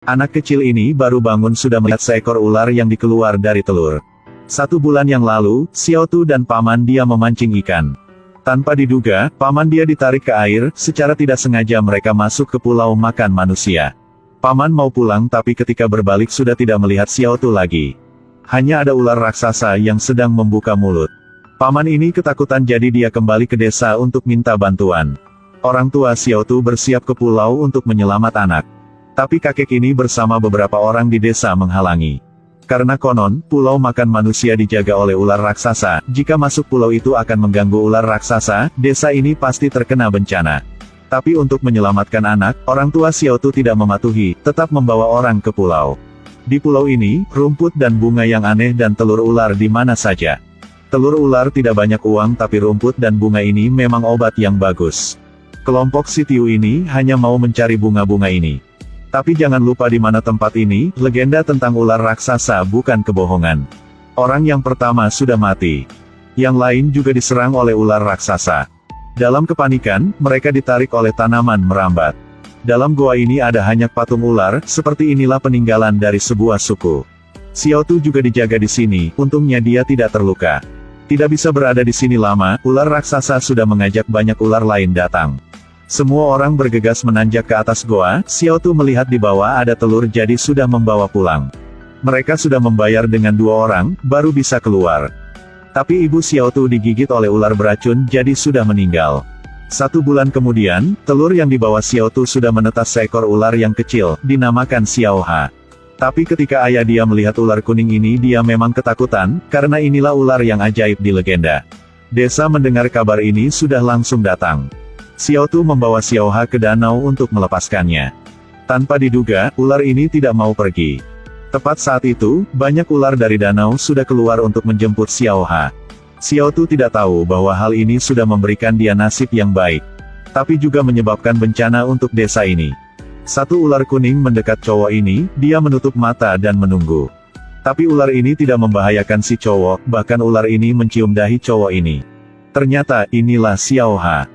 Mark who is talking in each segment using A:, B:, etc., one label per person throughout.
A: Anak kecil ini baru bangun sudah melihat seekor ular yang dikeluar dari telur. 1 bulan yang lalu, Xiao Tu dan paman dia memancing ikan. Tanpa diduga, paman dia ditarik ke air, secara tidak sengaja mereka masuk ke pulau makan manusia. Paman mau pulang tapi ketika berbalik sudah tidak melihat Xiao Tu lagi. Hanya ada ular raksasa yang sedang membuka mulut. Paman ini ketakutan jadi dia kembali ke desa untuk minta bantuan. Orang tua Xiao Tu bersiap ke pulau untuk menyelamat anak. Tapi kakek ini bersama beberapa orang di desa menghalangi. Karena konon, pulau makan manusia dijaga oleh ular raksasa, jika masuk pulau itu akan mengganggu ular raksasa, desa ini pasti terkena bencana. Tapi untuk menyelamatkan anak, orang tua Xiao Tu tidak mematuhi, tetap membawa orang ke pulau. Di pulau ini, rumput dan bunga yang aneh dan telur ular di mana saja. Telur ular tidak banyak uang tapi rumput dan bunga ini memang obat yang bagus. Kelompok si Tiu ini hanya mau mencari bunga-bunga ini. Tapi jangan lupa di mana tempat ini, legenda tentang ular raksasa bukan kebohongan. Orang yang pertama sudah mati. Yang lain juga diserang oleh ular raksasa. Dalam kepanikan, mereka ditarik oleh tanaman merambat. Dalam goa ini ada hanya patung ular, seperti inilah peninggalan dari sebuah suku. Xiao Tu juga dijaga di sini, untungnya dia tidak terluka. Tidak bisa berada di sini lama, ular raksasa sudah mengajak banyak ular lain datang. Semua orang bergegas menanjak ke atas goa, Xiao Tu melihat di bawah ada telur jadi sudah membawa pulang. Mereka sudah membayar dengan 2 orang, baru bisa keluar. Tapi ibu Xiao Tu digigit oleh ular beracun jadi sudah meninggal. 1 bulan kemudian, telur yang dibawa Xiao Tu sudah menetas seekor ular yang kecil, dinamakan Xiao Ha. Tapi ketika ayah dia melihat ular kuning ini dia memang ketakutan, karena inilah ular yang ajaib di legenda. Desa mendengar kabar ini sudah langsung datang. Xiao Tu membawa Xiao Ha ke danau untuk melepaskannya. Tanpa diduga, ular ini tidak mau pergi. Tepat saat itu, banyak ular dari danau sudah keluar untuk menjemput Xiao Ha. Xiao Tu tidak tahu bahwa hal ini sudah memberikan dia nasib yang baik. Tapi juga menyebabkan bencana untuk desa ini. 1 ular kuning mendekat cowok ini, dia menutup mata dan menunggu. Tapi ular ini tidak membahayakan si cowok, bahkan ular ini mencium dahi cowok ini. Ternyata, inilah Xiao Ha.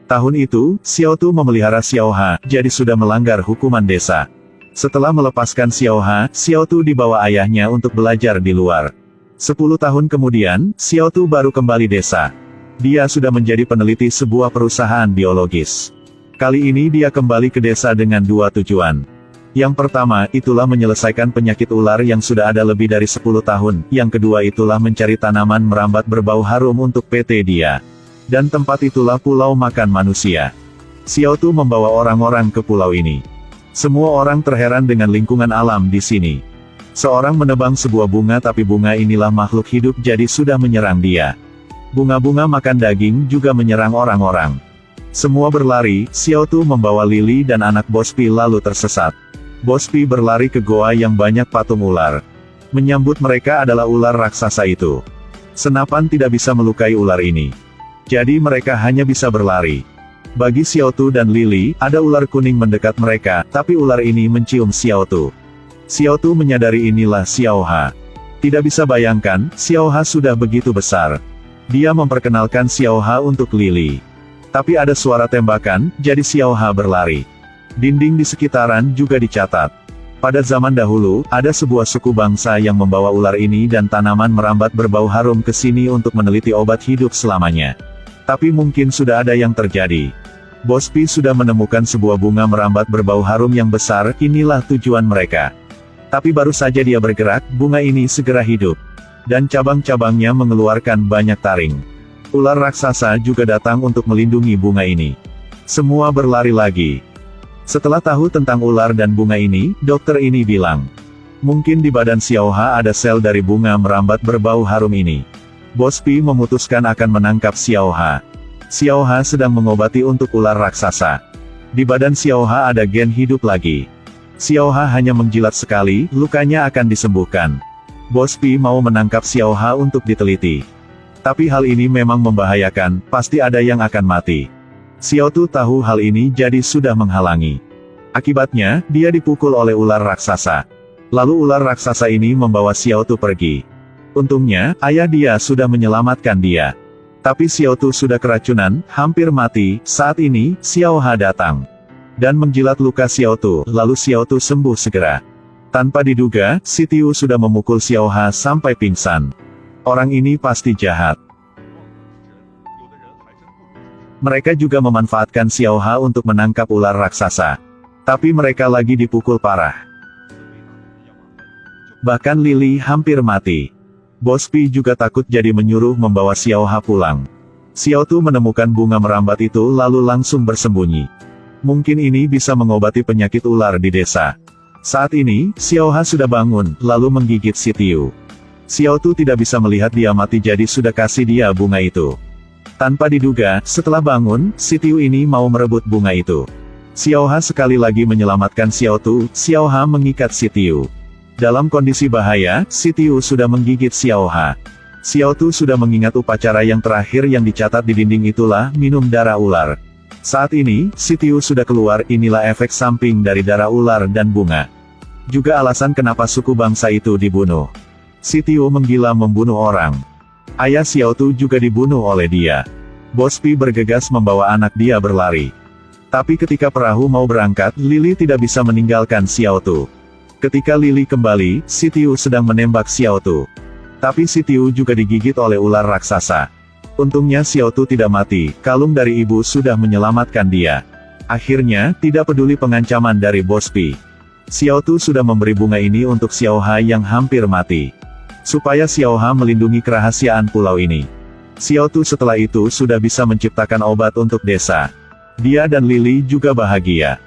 A: Tahun itu, Xiao Tu memelihara Xiao Ha, jadi sudah melanggar hukuman desa. Setelah melepaskan Xiao Ha, Xiao Tu dibawa ayahnya untuk belajar di luar. 10 tahun kemudian, Xiao Tu baru kembali desa. Dia sudah menjadi peneliti sebuah perusahaan biologis. Kali ini dia kembali ke desa dengan 2 tujuan. Yang pertama, itulah menyelesaikan penyakit ular yang sudah ada lebih dari 10 tahun. Yang kedua itulah mencari tanaman merambat berbau harum untuk PT dia. Dan tempat itulah pulau makan manusia. Xiao Tu membawa orang-orang ke pulau ini. Semua orang terheran dengan lingkungan alam di sini. Seorang menebang sebuah bunga tapi bunga inilah makhluk hidup jadi sudah menyerang dia. Bunga-bunga makan daging juga menyerang orang-orang. Semua berlari, Xiao Tu membawa Lily dan anak Bospi lalu tersesat. Bospi berlari ke goa yang banyak patung ular. Menyambut mereka adalah ular raksasa itu. Senapan tidak bisa melukai ular ini. Jadi mereka hanya bisa berlari. Bagi Xiao Tu dan Lily, ada ular kuning mendekat mereka, tapi ular ini mencium Xiao Tu. Xiao Tu menyadari inilah Xiao Ha. Tidak bisa bayangkan, Xiao Ha sudah begitu besar. Dia memperkenalkan Xiao Ha untuk Lily. Tapi ada suara tembakan, jadi Xiao Ha berlari. Dinding di sekitaran juga dicatat. Pada zaman dahulu, ada sebuah suku bangsa yang membawa ular ini dan tanaman merambat berbau harum ke sini untuk meneliti obat hidup selamanya. Tapi mungkin sudah ada yang terjadi. Bospi sudah menemukan sebuah bunga merambat berbau harum yang besar, inilah tujuan mereka. Tapi baru saja dia bergerak, bunga ini segera hidup. Dan cabang-cabangnya mengeluarkan banyak taring. Ular raksasa juga datang untuk melindungi bunga ini. Semua berlari lagi. Setelah tahu tentang ular dan bunga ini, dokter ini bilang, mungkin di badan Xiao Ha ada sel dari bunga merambat berbau harum ini. Bospi memutuskan akan menangkap Xiao Ha. Xiao Ha sedang mengobati untuk ular raksasa. Di badan Xiao Ha ada gen hidup lagi. Xiao Ha hanya menjilat sekali, lukanya akan disembuhkan. Bospi mau menangkap Xiao Ha untuk diteliti. Tapi hal ini memang membahayakan, pasti ada yang akan mati. Xiao Tu tahu hal ini jadi sudah menghalangi. Akibatnya, dia dipukul oleh ular raksasa. Lalu ular raksasa ini membawa Xiao Tu pergi. Untungnya, ayah dia sudah menyelamatkan dia. Tapi Xiao Tu sudah keracunan, hampir mati. Saat ini, Xiao Ha datang. dan menjilat luka Xiao Tu, lalu Xiao Tu sembuh segera. Tanpa diduga, si Tiu sudah memukul Xiao Ha sampai pingsan. Orang ini pasti jahat. Mereka juga memanfaatkan Xiao Ha untuk menangkap ular raksasa. Tapi mereka lagi dipukul parah. Bahkan Lily hampir mati. Bos Pi juga takut jadi menyuruh membawa Xiao Ha pulang. Xiao Tu menemukan bunga merambat itu lalu langsung bersembunyi. Mungkin ini bisa mengobati penyakit ular di desa. Saat ini, Xiao Ha sudah bangun, lalu menggigit si Tiu. Xiao Tu tidak bisa melihat dia mati jadi sudah kasih dia bunga itu. Tanpa diduga, setelah bangun, si Tiu ini mau merebut bunga itu. Xiao Ha sekali lagi menyelamatkan Xiao Tu, Xiao Ha mengikat si Tiu. Dalam kondisi bahaya, si Tiu sudah menggigit Xiao Ha. Xiao Tu sudah mengingat upacara yang terakhir yang dicatat di dinding itulah, minum darah ular. Saat ini, si Tiu sudah keluar, inilah efek samping dari darah ular dan bunga. Juga alasan kenapa suku bangsa itu dibunuh. Si Tiu menggila membunuh orang. Ayah Xiao Tu juga dibunuh oleh dia. Bos Pi bergegas membawa anak dia berlari. Tapi ketika perahu mau berangkat, Lily tidak bisa meninggalkan Xiao Tu. Ketika Lily kembali, si Tiu sedang menembak Xiao Tu. Tapi si Tiu juga digigit oleh ular raksasa. Untungnya Xiao Tu tidak mati, kalung dari ibu sudah menyelamatkan dia. Akhirnya, tidak peduli pengancaman dari Bos Pi. Xiao Tu sudah memberi bunga ini untuk Xiao Ha yang hampir mati. Supaya Xiao Ha melindungi kerahasiaan pulau ini. Xiao Tu setelah itu sudah bisa menciptakan obat untuk desa. Dia dan Lily juga bahagia.